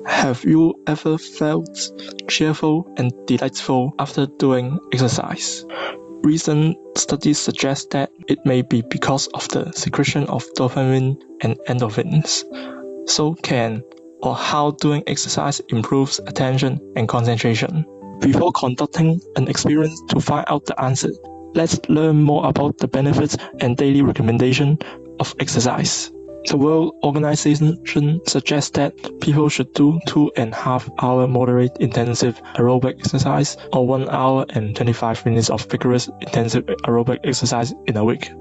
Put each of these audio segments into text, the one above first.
Have you ever felt cheerful and delightful after doing exercise? Recent studies suggest that it may be because of the secretion of dopamine and endorphins. So can or how doing exercise improves attention and concentration? Before conducting an experiment to find out the answer, let's learn more about the benefits and daily recommendation of exercise. The World Organization suggests that people should do 2.5 hour moderate intensive aerobic exercise or 1 hour and 25 minutes of vigorous intensive aerobic exercise in a week,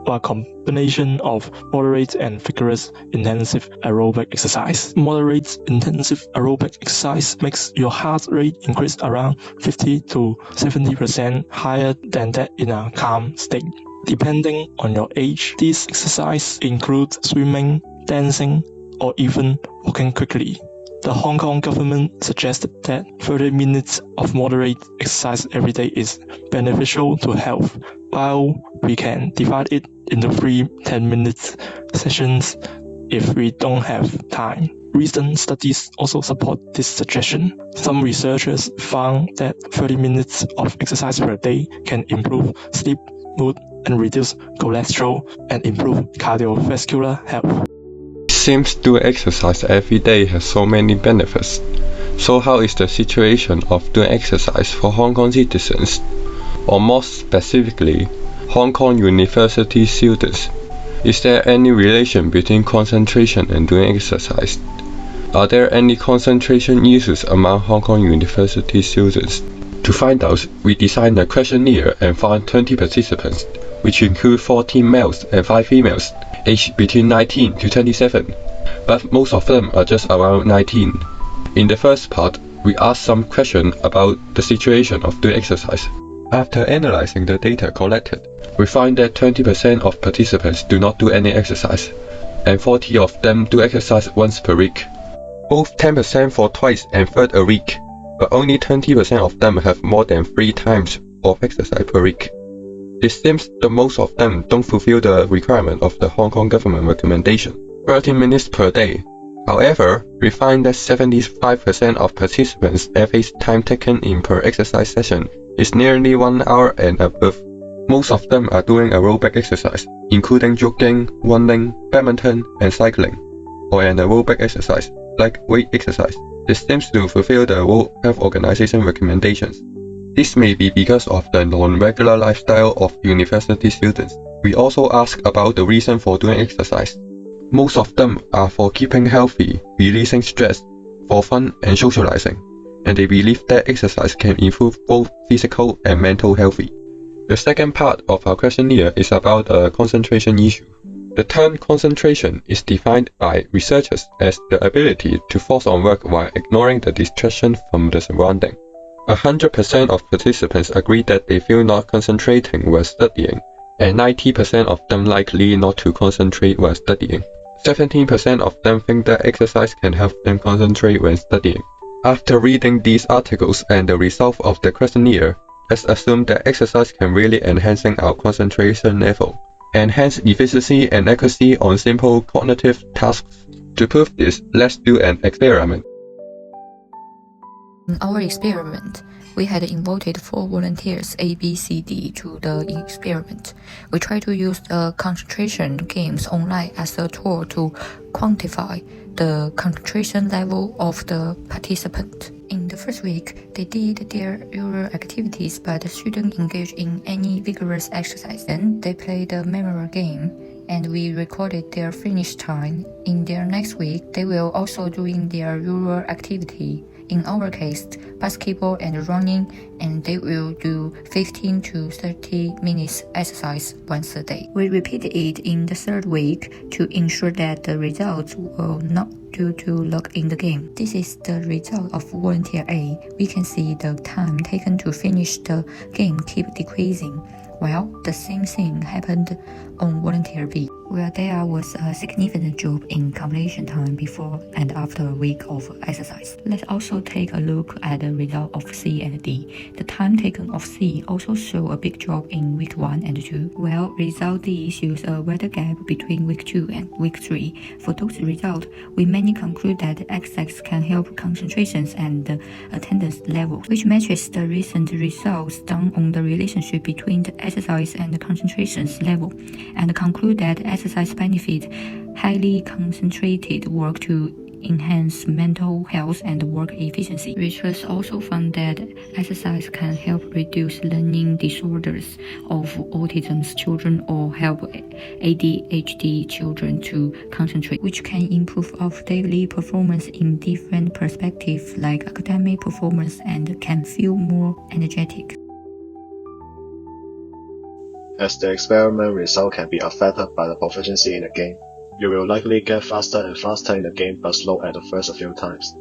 or a combination of moderate and vigorous intensive aerobic exercise. Moderate intensive aerobic exercise makes your heart rate increase around 50 to 70% higher than that in a calm state. Depending on your age, these exercises include swimming, dancing, or even walking quickly. The Hong Kong government suggested that 30 minutes of moderate exercise every day is beneficial to health, while we can divide it into 3 10-minute sessions if we don't have time. Recent studies also support this suggestion. Some researchers found that 30 minutes of exercise per day can improve sleep, mood, and reduce cholesterol and improve cardiovascular health. It seems doing exercise every day has so many benefits. So how is the situation of doing exercise for Hong Kong citizens, or more specifically, Hong Kong university students? Is there any relation between concentration and doing exercise? Are there any concentration issues among Hong Kong university students? To find out, we designed a questionnaire and found 20 participants, which include 14 males and 5 females, aged between 19 to 27, but most of them are just around 19. In the first part, we asked some questions about the situation of doing exercise. After analyzing the data collected, we find that 20% of participants do not do any exercise, and 40 of them do exercise once per week. Both 10% for twice and third a week, but only 20% of them have more than 3 times of exercise per week. It seems that most of them don't fulfill the requirement of the Hong Kong government recommendation, 30 minutes per day. However, we find that 75% of participants' average time taken in per exercise session is nearly 1 hour and above. Most of them are doing aerobic exercise, including jogging, running, badminton, and cycling, or an aerobic exercise, like weight exercise. This seems to fulfill the World Health Organization recommendations. This may be because of the non-regular lifestyle of university students. We also ask about the reason for doing exercise. Most of them are for keeping healthy, releasing stress, for fun and socializing, and they believe that exercise can improve both physical and mental health. The second part of our questionnaire is about a concentration issue. The term concentration is defined by researchers as the ability to focus on work while ignoring the distraction from the surrounding. 100% of participants agree that they feel not concentrating while studying, and 90% of them likely not to concentrate while studying. 17% of them think that exercise can help them concentrate when studying. After reading these articles and the result of the questionnaire, let's assume that exercise can really enhance our concentration level, enhance efficiency and accuracy on simple cognitive tasks. To prove this, let's do an experiment. In our experiment, we had invited 4 volunteers A, B, C, D to the experiment. We tried to use the concentration games online as a tool to quantify the concentration level of the participant. In the first week, they did their usual activities but shouldn't engage in any vigorous exercise. Then they played a memory game, and we recorded their finish time. In their next week, they will also doing their usual activity. In our case, basketball and running, and they will do 15 to 30 minutes exercise once a day. We repeated it in the third week to ensure that the results will not due to luck in the game. This is the result of volunteer A. We can see the time taken to finish the game keep decreasing, while the same thing happened on volunteer B. where there was a significant drop in completion time before and after a week of exercise. Let's also take a look at the result of C and D. The time taken of C also show a big drop in week 1 and 2, while result D shows a wider gap between week 2 and week 3. For those results, we mainly conclude that exercise can help concentrations and attendance levels, which matches the recent results done on the relationship between the exercise and the concentrations level, and conclude that exercise benefit highly concentrated work to enhance mental health and work efficiency. Research also found that exercise can help reduce learning disorders of autism children or help ADHD children to concentrate, which can improve of daily performance in different perspectives like academic performance and can feel more energetic. As the experiment result can be affected by the proficiency in the game, you will likely get faster and faster in the game but slow at the first few times.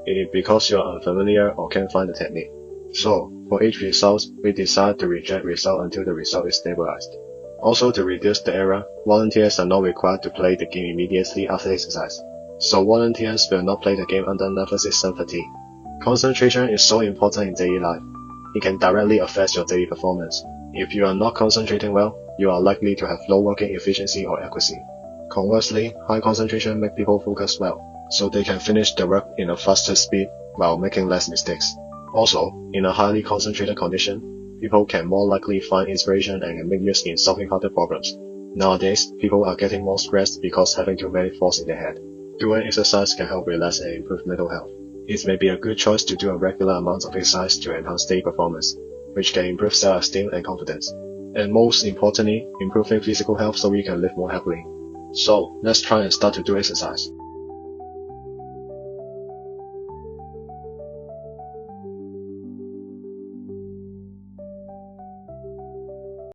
It is because you are unfamiliar or can't find the technique. So, for each result, we decide to reject result until the result is stabilized. Also, to reduce the error, volunteers are not required to play the game immediately after exercise. So volunteers will not play the game under nervousness and fatigue. Concentration is so important in daily life. It can directly affect your daily performance. If you are not concentrating well, you are likely to have low working efficiency or accuracy. Conversely, high concentration makes people focus well, so they can finish the work in a faster speed while making less mistakes. Also, in a highly concentrated condition, people can more likely find inspiration and can make use in solving harder problems. Nowadays, people are getting more stressed because having too many thoughts in their head. Doing exercise can help relax and improve mental health. It may be a good choice to do a regular amount of exercise to enhance daily performance, which can improve self-esteem and confidence. And most importantly, improving physical health so we can live more happily. So, let's try and start to do exercise.